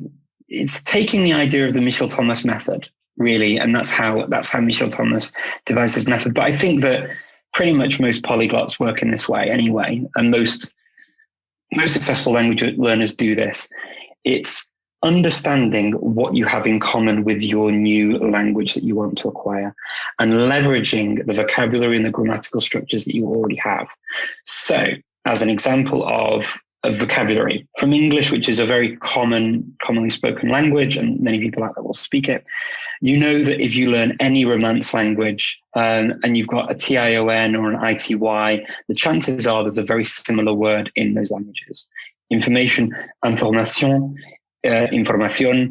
it's taking the idea of the Michel Thomas method, really, and that's how Michel Thomas devised his method. But I think that pretty much most polyglots work in this way anyway, and most successful language learners do this. It's understanding what you have in common with your new language that you want to acquire and leveraging the vocabulary and the grammatical structures that you already have. So, as an example of vocabulary from English, which is a very commonly spoken language, and many people out there will speak it. You know that if you learn any Romance language and you've got a TION or an ITY, the chances are there's a very similar word in those languages. Information, information, información,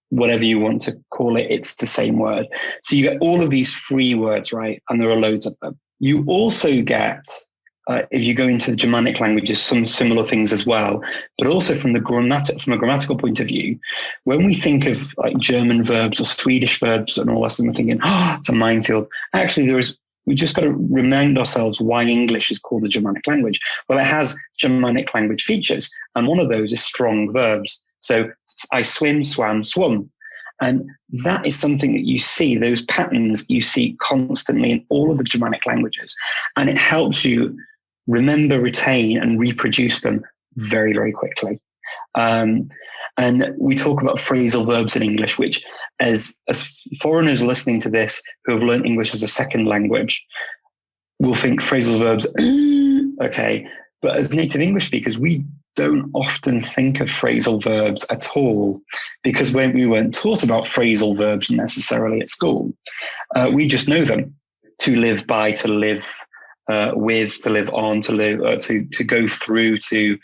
whatever you want to call it, it's the same word. So you get all of these free words, right? And there are loads of them. You also get, if you go into the Germanic languages, some similar things as well, but also from a grammatical point of view, when we think of like German verbs or Swedish verbs and all that, we're thinking, it's a minefield. Actually, we just got to remind ourselves why English is called the Germanic language. Well, it has Germanic language features, and one of those is strong verbs. So I swim, swam, swum. And that is something that you see, those patterns you see constantly in all of the Germanic languages. And it helps you remember, retain, and reproduce them very, very quickly. And we talk about phrasal verbs in English, which as foreigners listening to this who have learned English as a second language will think phrasal verbs, okay. But as native English speakers, we don't often think of phrasal verbs at all because when we weren't taught about phrasal verbs necessarily at school, we just know them: to live by, to live with, to live on, to live, to go through, to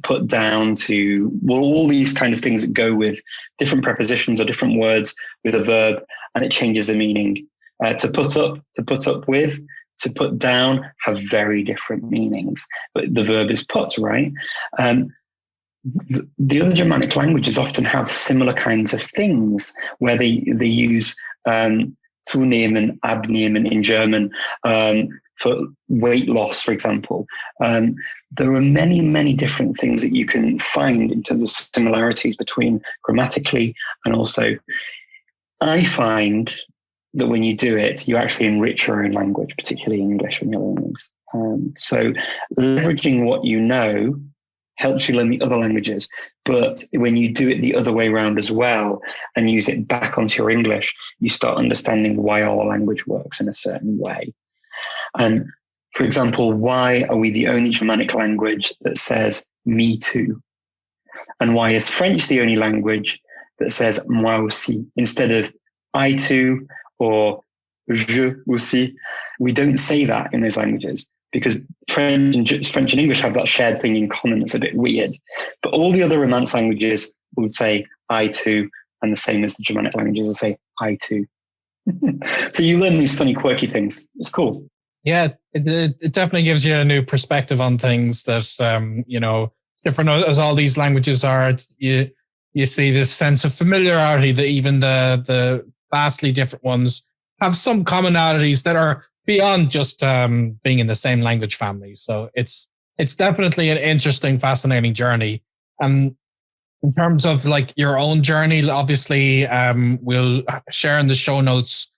put down, to, well, all these kind of things that go with different prepositions or different words with a verb, and it changes the meaning. To put up with, to put down have very different meanings, but the verb is put, right? The other Germanic languages often have similar kinds of things where they use zunehmen, abnehmen in German, for weight loss, for example. There are many, many different things that you can find in terms of similarities between grammatically, and also I find that when you do it, you actually enrich your own language, particularly English when you're learning. So leveraging what you know helps you learn the other languages. But when you do it the other way around as well and use it back onto your English, you start understanding why our language works in a certain way. And for example, why are we the only Germanic language that says me too? And why is French the only language that says moi aussi instead of I too or je aussi? We don't say that in those languages because French and English have that shared thing in common. It's a bit weird. But all the other Romance languages will say I too, and the same as the Germanic languages will say I too. So you learn these funny, quirky things. It's cool. Yeah, it definitely gives you a new perspective on things that, different as all these languages are. You see this sense of familiarity that even the vastly different ones have some commonalities that are beyond just being in the same language family. So it's definitely an interesting, fascinating journey. In terms of like your own journey, obviously we'll share in the show notes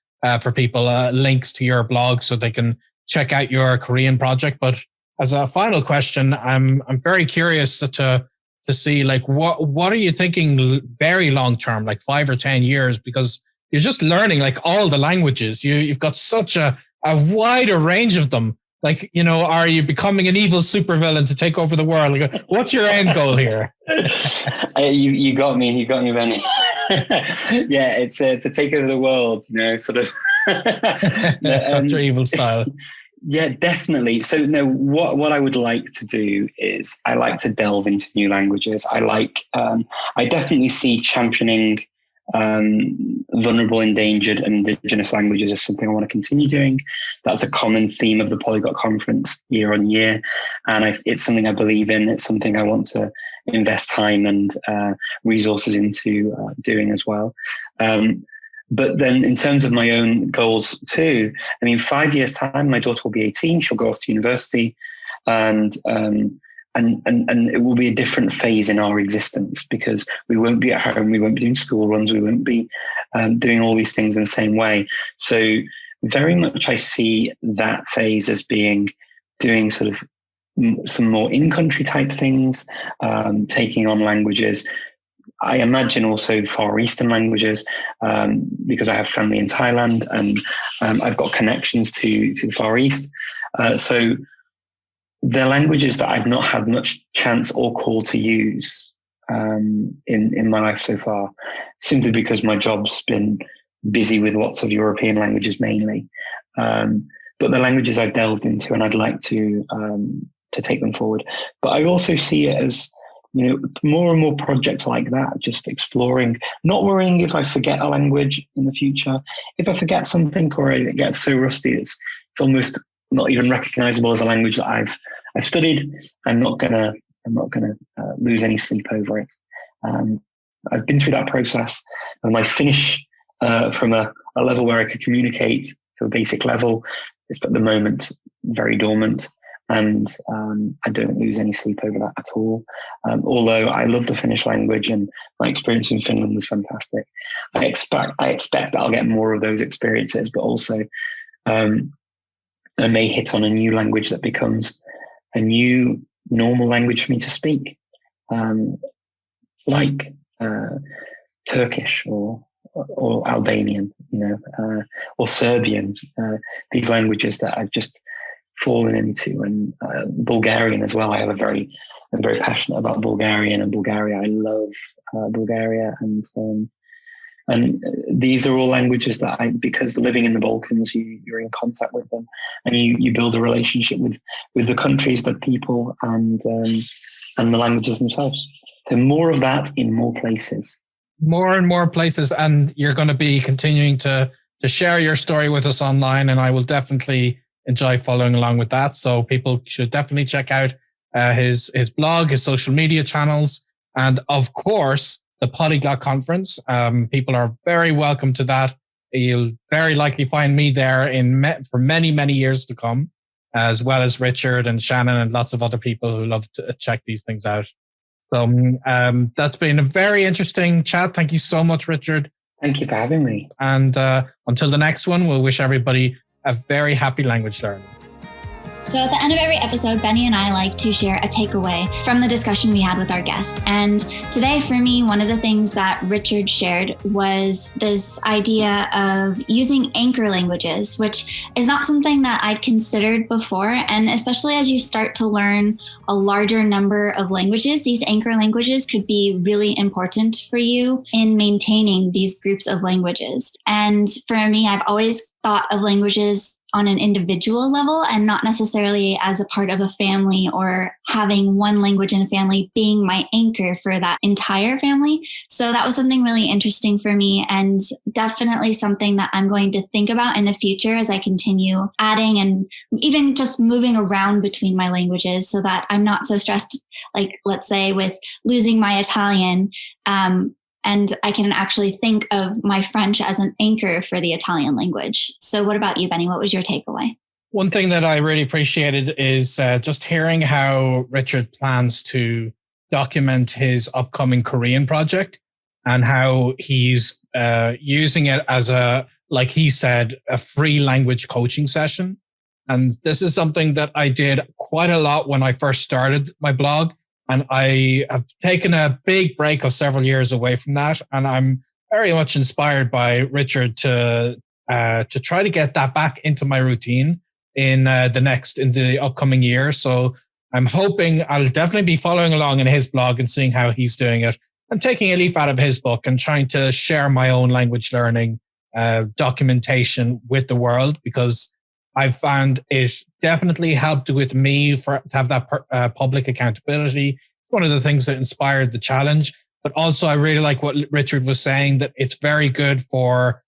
for people links to your blog so they can check out your Korean project. But as a final question, I'm very curious to see like what are you thinking very long term, like 5 or 10 years, because you're just learning like all the languages. You've got such a wider range of them. Like, are you becoming an evil supervillain to take over the world? Like, what's your end goal here? You got me, Benny. Yeah, it's to take over the world, sort of. Dr. Evil style. Yeah, definitely. So no, what I would like to do is I like to delve into new languages. I definitely see championing vulnerable, endangered, and indigenous languages is something I want to continue doing. That's a common theme of the Polyglot Conference year on year. And it's something I believe in. It's something I want to invest time and resources into doing as well. But then in terms of my own goals too, 5 years time, my daughter will be 18. She'll go off to university and it will be a different phase in our existence because we won't be at home. We won't be doing school runs. We won't be doing all these things in the same way. So very much I see that phase as doing sort of some more in-country type things, taking on languages. I imagine also Far Eastern languages because I have family in Thailand and I've got connections to the Far East. So they're languages that I've not had much chance or call to use in my life so far, simply because my job's been busy with lots of European languages mainly. But the languages I've delved into, and I'd like to take them forward. But I also see it as more and more projects like that, just exploring, not worrying if I forget a language in the future. If I forget something or it gets so rusty, it's almost not even recognizable as a language that I've studied. I'm not gonna lose any sleep over it. I've been through that process, and my Finnish from a level where I could communicate to a basic level is at the moment very dormant. And I don't lose any sleep over that at all. Although I love the Finnish language and my experience in Finland was fantastic. I expect that I'll get more of those experiences, but also I may hit on a new language that becomes a new normal language for me to speak, like Turkish or Albanian, or Serbian. These languages that I've just fallen into, and Bulgarian as well. I'm very passionate about Bulgarian and Bulgaria. I love Bulgaria, and these are all languages that because living in the Balkans, you're in contact with them, and you build a relationship with the countries, the people, and the languages themselves. So more of that in more places. More and more places, and you're going to be continuing to share your story with us online, and I will definitely enjoy following along with that. So people should definitely check out his blog, his social media channels, and of course the Polyglot Conference. People are very welcome to that. You'll very likely find me there for many, many years to come, as well as Richard and Shannon and lots of other people who love to check these things out. So that's been a very interesting chat. Thank you so much, Richard. Thank you for having me. And until the next one, we'll wish everybody a very happy language learning. So at the end of every episode, Benny and I like to share a takeaway from the discussion we had with our guest. And today for me, one of the things that Richard shared was this idea of using anchor languages, which is not something that I'd considered before. And especially as you start to learn a larger number of languages, these anchor languages could be really important for you in maintaining these groups of languages. And for me, I've always thought of languages on an individual level and not necessarily as a part of a family, or having one language in a family being my anchor for that entire family. So that was something really interesting for me, and definitely something that I'm going to think about in the future as I continue adding and even just moving around between my languages, so that I'm not so stressed, like let's say with losing my Italian, and I can actually think of my French as an anchor for the Italian language. So what about you, Benny? What was your takeaway? One thing that I really appreciated is just hearing how Richard plans to document his upcoming Korean project, and how he's using it as like he said, a free language coaching session. And this is something that I did quite a lot when I first started my blog. And I have taken a big break of several years away from that. And I'm very much inspired by Richard to try to get that back into my routine in the upcoming year. So I'm hoping I'll definitely be following along in his blog and seeing how he's doing it, and taking a leaf out of his book and trying to share my own language learning documentation with the world, because I've found it definitely helped with me to have that public accountability. One of the things that inspired the challenge, but also I really like what Richard was saying, that it's very good for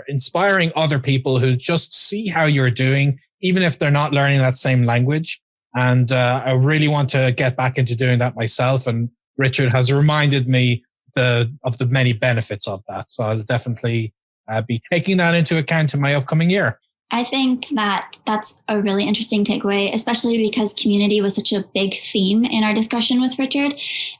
inspiring other people who just see how you're doing, even if they're not learning that same language. And I really want to get back into doing that myself. And Richard has reminded me of the many benefits of that. So I'll definitely be taking that into account in my upcoming year. I think that that's a really interesting takeaway, especially because community was such a big theme in our discussion with Richard,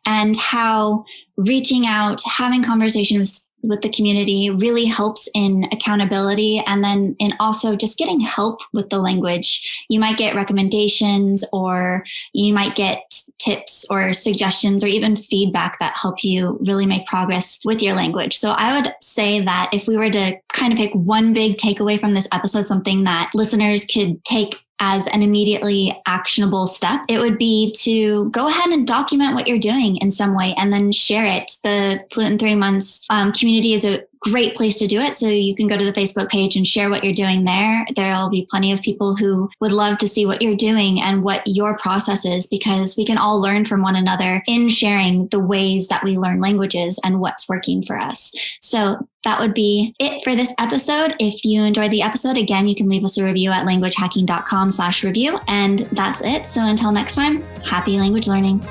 and how reaching out, having conversations with the community really helps in accountability, and then in also just getting help with the language. You might get recommendations, or you might get tips or suggestions, or even feedback that help you really make progress with your language. So I would say that if we were to kind of pick one big takeaway from this episode, something that listeners could take as an immediately actionable step, it would be to go ahead and document what you're doing in some way and then share it. The Fluent in 3 Months community is a great place to do it. So you can go to the Facebook page and share what you're doing there. There'll be plenty of people who would love to see what you're doing and what your process is, because we can all learn from one another in sharing the ways that we learn languages and what's working for us. So that would be it for this episode. If you enjoyed the episode, again, you can leave us a review at languagehacking.com/review. And that's it. So until next time, happy language learning.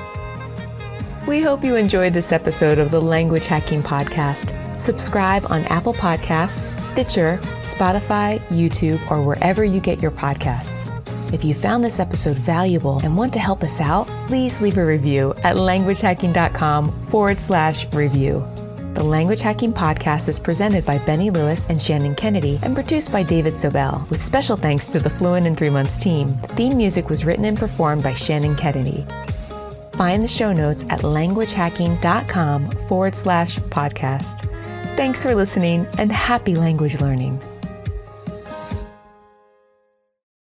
We hope you enjoyed this episode of the Language Hacking Podcast. Subscribe on Apple Podcasts, Stitcher, Spotify, YouTube, or wherever you get your podcasts. If you found this episode valuable and want to help us out, please leave a review at languagehacking.com/review. The Language Hacking Podcast is presented by Benny Lewis and Shannon Kennedy and produced by David Sobel, with special thanks to the Fluent in 3 Months team. The theme music was written and performed by Shannon Kennedy. Find the show notes at languagehacking.com/podcast. Thanks for listening, and happy language learning.